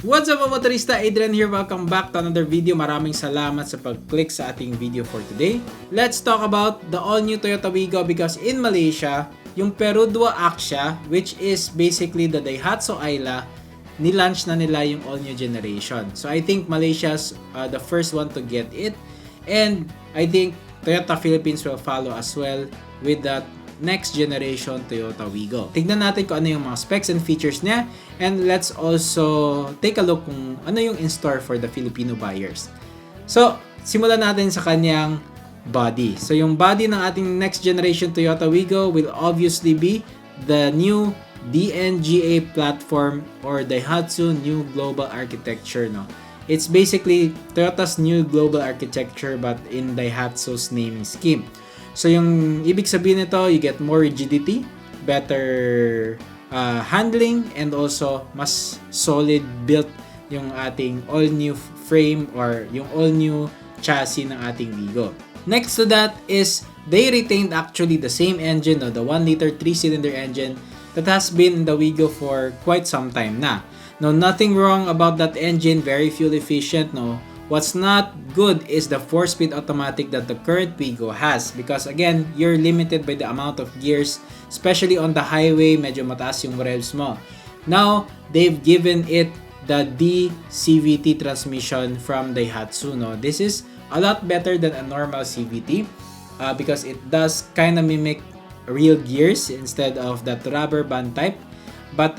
What's up mga motorista? Adrian here. Welcome back to another video. Maraming salamat sa pag-click sa ating video for today. Let's talk about the all-new Toyota Wigo because in Malaysia, yung Perodua Axia, which is basically the Daihatsu Ayla, nilaunch na nila yung all-new generation. So I think Malaysia's the first one to get it. And I think Toyota Philippines will follow as well with that next generation Toyota Wigo. Tignan natin kung ano yung mga specs and features niya, and let's also take a look kung ano yung in store for the Filipino buyers. So, simulan natin sa kanyang body. So, yung body ng ating next generation Toyota Wigo will obviously be the new DNGA platform or Daihatsu New Global Architecture, no? It's basically Toyota's new global architecture but in Daihatsu's naming scheme. So yung ibig sabihin nito, you get more rigidity, better handling, and also mas solid built yung ating all-new frame or yung all-new chassis ng ating Wigo. Next to that is they retained actually the same engine, no, the 1-liter 3-cylinder engine that has been in the Wigo for quite some time na. No, nothing wrong about that engine, very fuel efficient, no. What's not good is the 4-speed automatic that the current Wigo has because again, you're limited by the amount of gears, especially on the highway, medyo mataas yung revs mo. Now, they've given it the DCVT transmission from Daihatsu, no. This is a lot better than a normal CVT because it does kind of mimic real gears instead of that rubber band type. But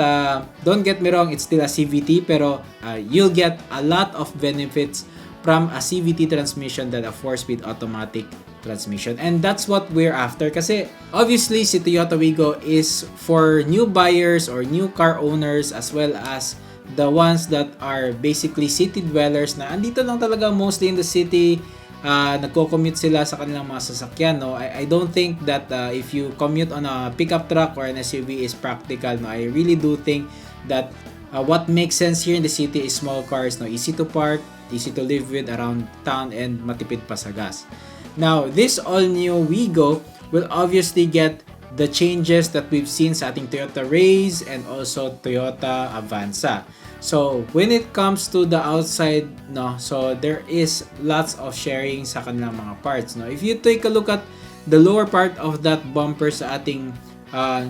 don't get me wrong, it's still a CVT pero you'll get a lot of benefits from a CVT transmission than a 4-speed automatic transmission. And that's what we're after kasi obviously si Toyota Wigo is for new buyers or new car owners as well as the ones that are basically city dwellers na andito lang talaga mostly in the city, nagko-commute sila sa kanilang mga sasakyan, no. I don't think that if you commute on a pickup truck or an SUV is practical, no. I really do think that what makes sense here in the city is small cars, no, easy to park, easy to live with around town, and matipid pa sa gas. Now, this all-new Wigo will obviously get the changes that we've seen sa ating Toyota Raze and also Toyota Avanza. So, when it comes to the outside, no, so there is lots of sharing sa kanilang mga parts, no. If you take a look at the lower part of that bumper sa ating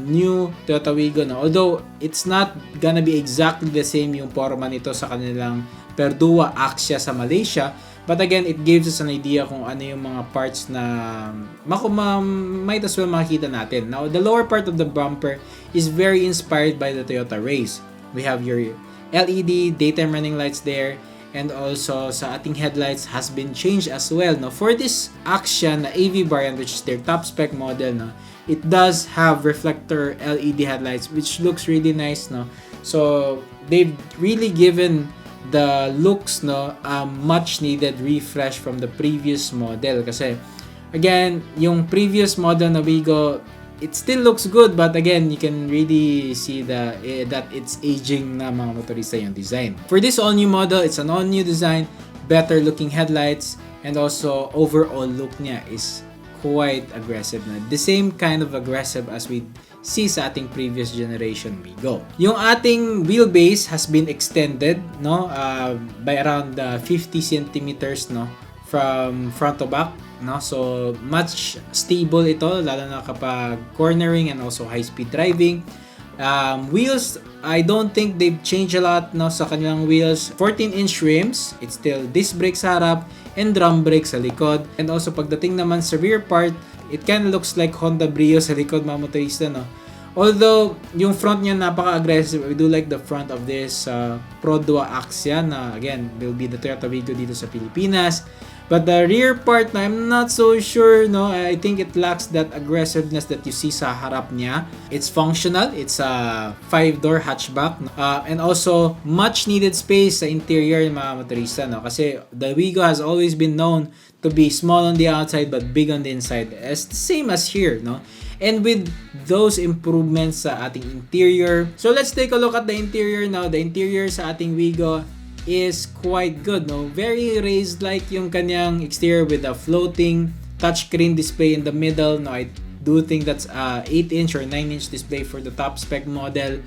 new Toyota Wigo, no, although it's not gonna be exactly the same yung forma nito sa kanilang Perodua Axia sa Malaysia, but again, it gives us an idea kung ano yung mga parts na might as well makita natin. Now, the lower part of the bumper is very inspired by the Toyota Raze. We have your LED daytime running lights there, and also sa ating headlights has been changed as well, no. For this Axia na AV variant, which is their top spec model, no, it does have reflector LED headlights which looks really nice, no. So they've really given the looks, no, much needed refresh from the previous model kasi again, yung previous model na Wigo, it still looks good but again, you can really see that it's aging na mga motorista yung design. For this all new model, it's an all new design, better looking headlights, and also overall look niya is quite aggressive na. The same kind of aggressive as we see sa ating previous generation Wigo. Yung ating wheelbase has been extended, no, by around 50 centimeters, no, from front to back, no. So much stable ito lalo na kapag cornering and also high speed driving. Wheels, I don't think they've changed a lot, no, sa kanilang wheels. 14-inch rims, it's still disc brakes sa harap and drum brakes sa likod. And also pagdating naman sa rear part, it kind of looks like Honda Brio sa likod mga motorista, no. Although yung front niya napaka-aggressive, we do like the front of this Perodua Axia na again will be the Toyota Wigo dito sa Pilipinas. But the rear part na I'm not so sure, no. I think it lacks that aggressiveness that you see sa harap niya. It's functional, it's a 5-door hatchback, and also much needed space sa interior ng mga motorista, no. Kasi the Wigo has always been known to be small on the outside but big on the inside. It's the same as here, no. And with those improvements sa ating interior, so let's take a look at the interior now. The interior sa ating Wigo is quite good, no. Very raised like yung kanyang exterior with a floating touchscreen display in the middle, no. I do think that's a 8-inch or 9-inch display for the top spec model.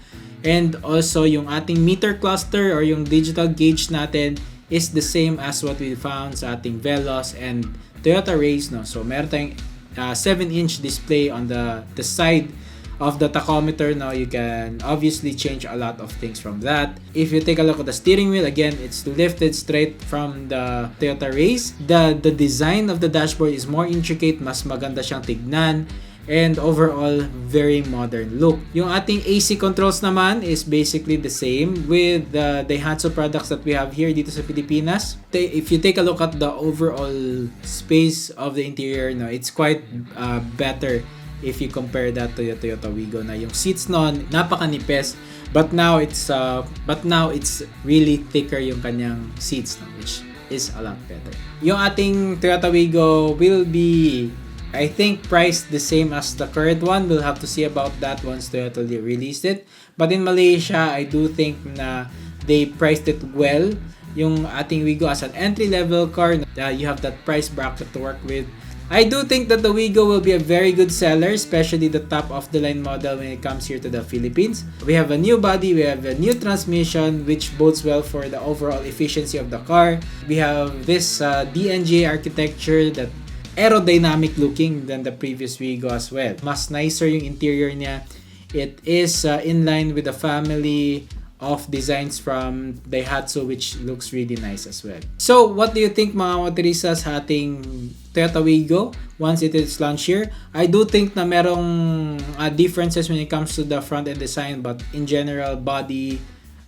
And also yung ating meter cluster or yung digital gauge natin is the same as what we found sa ating Veloz and Toyota Race, no. So meron tayong 7-inch display on the side of the tachometer. Now you can obviously change a lot of things from that. If you take a look at the steering wheel, again, it's lifted straight from the Toyota Race. The design of the dashboard is more intricate, mas maganda siyang tignan, and overall very modern look. Yung ating AC controls naman is basically the same with the Daihatsu products that we have here dito sa Pilipinas. If you take a look at the overall space of the interior, no, it's quite better if you compare that to the Toyota Wigo, na yung seats noon napakanipis, but now it's really thicker yung kanyang seats, no, which is a lot better. Yung ating Toyota Wigo will be, I think, priced the same as the current one. We'll have to see about that once Toyota released it. But in Malaysia, I do think na they priced it well. Yung ating Wigo as an entry-level car, you have that price bracket to work with. I do think that the Wigo will be a very good seller, especially the top-of-the-line model when it comes here to the Philippines. We have a new body, we have a new transmission, which bodes well for the overall efficiency of the car. We have this DNG architecture that aerodynamic looking than the previous Wigo as well. Mas nicer yung interior niya. It is in line with the family of designs from Daihatsu, which looks really nice as well. So, what do you think, mga motoristas, sa ating Toyota Wigo once it is launched here? I do think na merong differences when it comes to the front end design, but in general, body,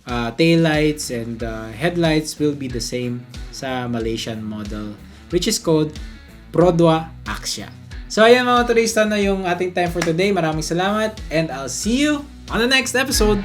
taillights, and headlights will be the same sa Malaysian model, which is called Prodwa Axia. So ayan mga motorista, na yung ating time for today. Maraming salamat and I'll see you on the next episode.